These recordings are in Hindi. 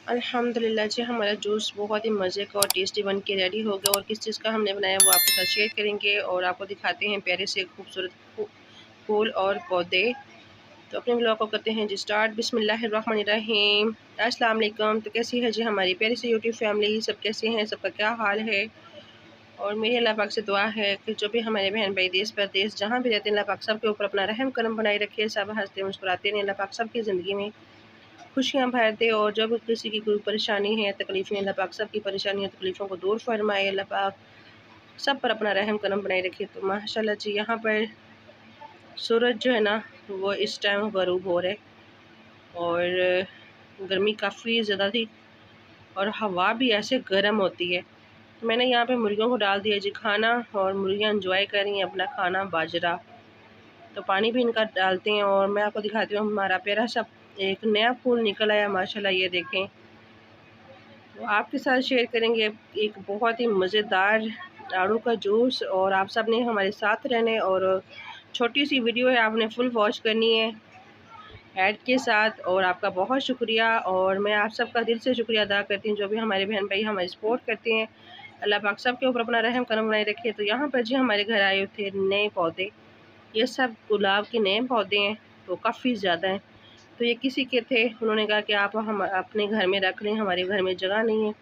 अल्हम्दुलिल्लाह जी, हमारा जूस बहुत ही मज़े का और टेस्टी बन के रेडी हो गया। और किस चीज़ का हमने बनाया वो आपके साथ शेयर करेंगे और आपको दिखाते हैं प्यारे से खूबसूरत फूल और पौधे। तो अपने ब्लॉग को करते हैं जी स्टार्ट। बिस्मिल्लाहिर्रहमानिर्रहीम। अस्सलाम वालेकुम। तो कैसी है जी हमारी प्यारी से यूट्यूब फैमिली, सब कैसे हैं, सबका क्या हाल है। और मेरी अल्लाह पाक से दुआ है कि जो भी हमारे बहन भाई देश परदेश जहाँ भी रहते हैं, अल्लाह पाक सब के ऊपर अपना रहम करम बनाए रखे, सब हंसते मुस्कुराते हैं, अल्लाह पाक सबकी ज़िंदगी में खुशियाँ भर दे। और जब किसी की कोई परेशानी है, तकलीफ़ें, अल्लाह पाक सब की परेशानियों तकलीफ़ों को दूर फरमाए, अल्लाह पाक सब पर अपना रहम करम बनाए रखे। तो माशाल्लाह जी, यहाँ पर सूरज जो है ना वो इस टाइम ग़रूब हो रहा है और गर्मी काफ़ी ज़्यादा थी और हवा भी ऐसे गर्म होती है। तो मैंने यहाँ पे मुर्गियों को डाल दिया जी खाना और मुर्गियाँ एंजॉय कर रही हैं अपना खाना बाजरा। तो पानी भी इनका डालते हैं और मैं आपको दिखाती हूँ हमारा प्यारा सा एक नया फूल निकल आया माशाल्लाह, ये देखें। तो आपके साथ शेयर करेंगे एक बहुत ही मज़ेदार आड़ू का जूस। और आप सब ने हमारे साथ रहने और छोटी सी वीडियो है, आपने फुल वॉच करनी है ऐड के साथ। और आपका बहुत शुक्रिया और मैं आप सबका दिल से शुक्रिया अदा करती हूँ जो भी हमारे बहन भाई हमारी सपोर्ट करते हैं। अल्लाह पाक सब के ऊपर अपना रहम करम बनाए रखे। तो यहाँ पर जी हमारे घर आए थे नए पौधे, ये सब गुलाब के नए पौधे हैं, तो काफ़ी ज़्यादा हैं। तो ये किसी के थे, उन्होंने कहा कि आप हम अपने घर में रख लें, हमारे घर में जगह नहीं है।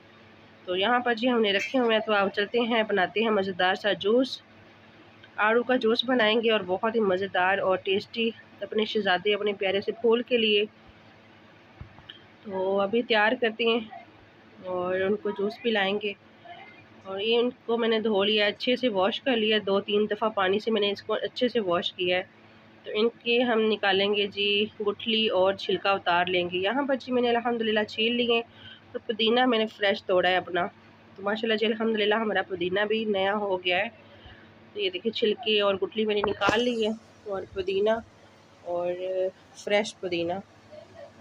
तो यहाँ पर जी हमने रखे हुए हैं। तो आप चलते हैं, बनाते हैं मज़ेदार सा जूस। आड़ू का जूस बनाएंगे और बहुत ही मज़ेदार और टेस्टी अपने शहज़ादे, अपने प्यारे से फूल के लिए। तो अभी तैयार करते हैं और उनको जूस पिलाएंगे। और ये इनको मैंने धो लिया, अच्छे से वॉश कर लिया, 2-3 दफ़ा पानी से मैंने इसको अच्छे से वॉश किया है। तो इनके हम निकालेंगे जी गुठली और छिलका उतार लेंगे। यहाँ पर जी मैंने अल्हम्दुलिल्लाह छील लिए। तो पुदीना मैंने फ़्रेश तोड़ा है अपना। तो माशाल्लाह जी अल्हम्दुलिल्लाह हमारा पुदीना भी नया हो गया है। तो ये देखिए छिलके और गुठली मैंने निकाल ली है और पुदीना और फ्रेश पुदीना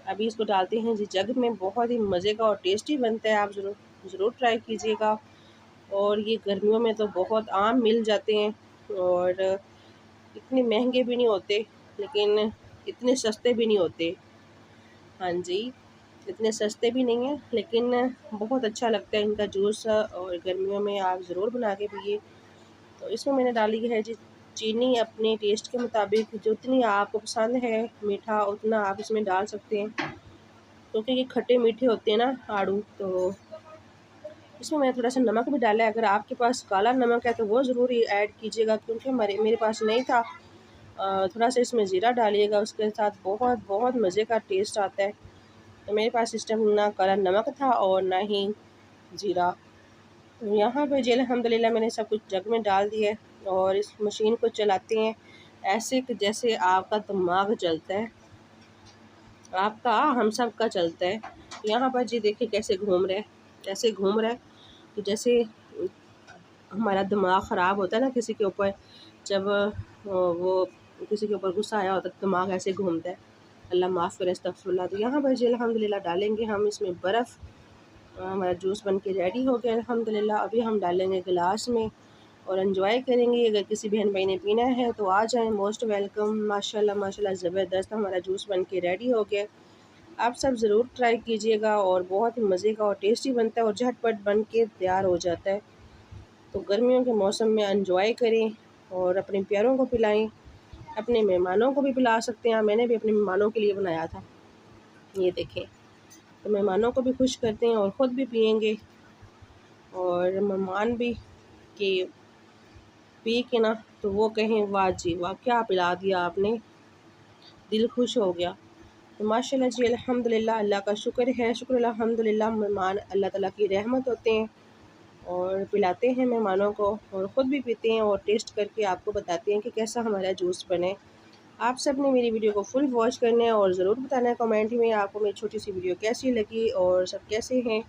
अभी इसको डालते हैं जी जग में। बहुत ही मज़े का और टेस्टी बनता है, आप ज़रूर ट्राई कीजिएगा। और ये गर्मियों में तो बहुत आम मिल जाते हैं और इतने महंगे भी नहीं होते, लेकिन इतने सस्ते भी नहीं होते। हाँ जी, इतने सस्ते भी नहीं हैं, लेकिन बहुत अच्छा लगता है इनका जूस और गर्मियों में आप ज़रूर बना के पिए। तो इसमें मैंने डाली है जी चीनी अपने टेस्ट के मुताबिक, जितनी आपको पसंद है मीठा उतना आप इसमें डाल सकते हैं, क्योंकि ये खट्टे मीठे होते हैं ना आड़ू। तो इसमें मैंने थोड़ा सा नमक भी डाला है, अगर आपके पास काला नमक है तो वो ज़रूर ऐड कीजिएगा, क्योंकि मेरे पास नहीं था। थोड़ा सा इसमें ज़ीरा डालिएगा, उसके साथ बहुत बहुत मज़े का टेस्ट आता है। तो मेरे पास इस टाइम ना काला नमक था और ना ही ज़ीरा। तो यहाँ पे जी अल्हम्दुलिल्लाह मैंने सब कुछ जग में डाल दिया है और इस मशीन को चलाते हैं ऐसे कि जैसे आपका दिमाग चलता है, आपका हम सब का चलता है। तो यहाँ पर जी देखिए कैसे घूम रहा है, कैसे घूम रहा है। तो जैसे हमारा दिमाग ख़राब होता है ना किसी के ऊपर, जब वो किसी के ऊपर गुस्सा आया होता है, दिमाग ऐसे घूमता है। अल्लाह माफ़ करे, अस्तग़फ़िरुल्लाह। तो यहाँ पर जी अल्हम्दुलिल्लाह डालेंगे हम इसमें बर्फ़। हमारा जूस बन के रेडी हो गया अल्हम्दुलिल्लाह। अभी हम डालेंगे गिलास में और एंजॉय करेंगे। अगर किसी बहन भाई ने पीना है तो आ जाएँ, मोस्ट वेलकम। माशाल्लाह माशाल्लाह ज़बरदस्त हमारा जूस बन के रेडी हो गया। आप सब ज़रूर ट्राई कीजिएगा और बहुत ही मज़े का और टेस्टी बनता है और झटपट बन के तैयार हो जाता है। तो गर्मियों के मौसम में एंजॉय करें और अपने प्यारों को पिलाएं, अपने मेहमानों को भी पिला सकते हैं। मैंने भी अपने मेहमानों के लिए बनाया था, ये देखें। तो मेहमानों को भी खुश करते हैं और ख़ुद भी पियेंगे और मेहमान भी कि पी के ना तो वो कहें वाह जी वाह, क्या पिला दिया आपने, दिल खुश हो गया। तो माशाल्लाह जी अल्हम्दुलिल्लाह, अल्लाह का शुक्र है, शुक्र अल्हम्दुलिल्लाह। मेहमान अल्लाह ताला की रहमत होते हैं और पिलाते हैं मेहमानों को और ख़ुद भी पीते हैं और टेस्ट करके आपको बताते हैं कि कैसा हमारा जूस बने। आप सब ने मेरी वीडियो को फुल वॉच करना है और ज़रूर बताना है कमेंट में आपको मेरी छोटी सी वीडियो कैसी लगी और सब कैसे हैं।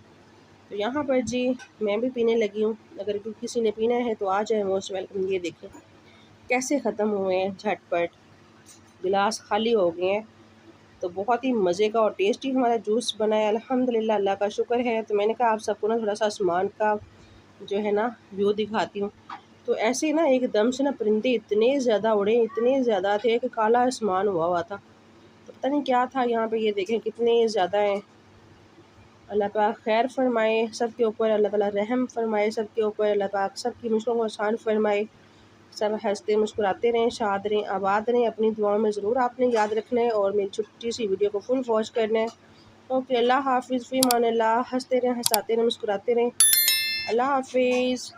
तो यहाँ पर जी मैं भी पीने लगी हूँ, अगर किसी ने पीना है तो आ जाए, मोस्ट वेलकम। ये देखें कैसे ख़त्म हुए हैं, झटपट गिलास खाली हो गए हैं। तो बहुत ही मज़े का और टेस्टी हमारा जूस बना है अल्हम्दुलिल्लाह, अल्लाह का शुक्र है। तो मैंने कहा आप सबको ना थोड़ा सा आसमान का जो है ना व्यू दिखाती हूँ। तो ऐसे ना एकदम से ना परिंदे इतने ज़्यादा उड़े, इतने ज़्यादा थे कि काला आसमान हुआ हुआ था। तो पता नहीं क्या था यहाँ पे, ये देखें कितने ज़्यादा हैं। अल्लाह पाक खैर फरमाए सब के ऊपर, अल्लाह ताला रहम फरमाए सब के ऊपर, अल्लाह पाक सब की मुश्किलों को आसान फरमाए, सब हंसते मुस्कुराते रहें, शाद रहें, आबाद रहें। अपनी दुआओं में ज़रूर आपने याद रखना है और मेरी छोटी सी वीडियो को फुल वॉच करना है। ओके, अल्लाह हाफिज़, फ़ी अमान अल्लाह। हंसते रहें, हंसाते रहें, मुस्कुराते रहें। अल्लाह हाफिज़।